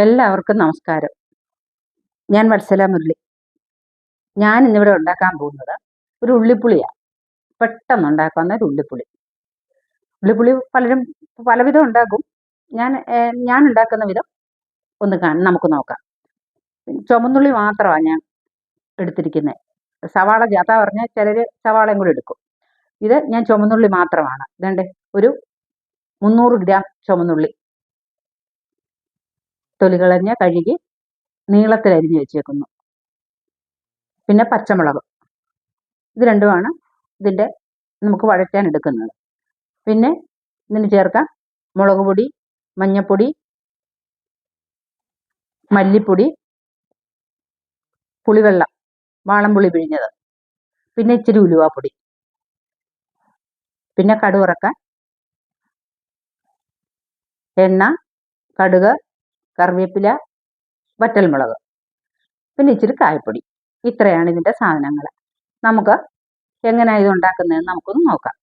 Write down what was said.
എല്ലാവർക്കും നമസ്കാരം. ഞാൻ വത്സല മുരളി. ഞാൻ ഇന്നിവിടെ ഉണ്ടാക്കാൻ പോകുന്നത് ഒരു ഉള്ളിപ്പുളിയാണ്. പെട്ടെന്ന് ഉണ്ടാക്കാവുന്ന ഒരു ഉള്ളിപ്പുളി. ഉള്ളിപ്പുളി പലരും പലവിധം ഉണ്ടാക്കും. ഞാൻ ഉണ്ടാക്കുന്ന വിധം നമുക്ക് നോക്കാം. ചുമന്നുള്ളി മാത്രമാണ് ഞാൻ എടുത്തിരിക്കുന്നത്. സവാള ജാഥ പറഞ്ഞാൽ ചിലർ സവാളയും കൂടി എടുക്കും. ഇത് ഞാൻ ചുമന്നുള്ളി മാത്രമാണ്. ഇതേണ്ട ഒരു 300 ഗ്രാം ചുമന്നുള്ളി തൊലി കളഞ്ഞ് കഴുകി നീളത്തിൽ അരിഞ്ഞ് വെച്ചേക്കുന്നു. പിന്നെ പച്ചമുളക്, ഇത് രണ്ടുമാണ് ഇതിൻ്റെ നമുക്ക് വഴറ്റാൻ എടുക്കുന്നത്. പിന്നെ ഇതിന് ചേർക്കാം മുളക് പൊടി, മഞ്ഞൾപ്പൊടി, മല്ലിപ്പൊടി, പുളിവെള്ളം, വാളംപുളി പിഴിഞ്ഞത്, പിന്നെ ഇച്ചിരി ഉലുവാപ്പൊടി, പിന്നെ കടുക് വറക്കാൻ എണ്ണ, കടുക്, കറിവേപ്പില, വറ്റൽമുളക്, പിന്നെ ഇച്ചിരി കായപ്പൊടി. ഇത്രയാണ് ഇതിൻ്റെ സാധനങ്ങൾ. നമുക്ക് എങ്ങനെയാണ് ഇത് ഉണ്ടാക്കുന്നതെന്ന് നമുക്കൊന്ന് നോക്കാം.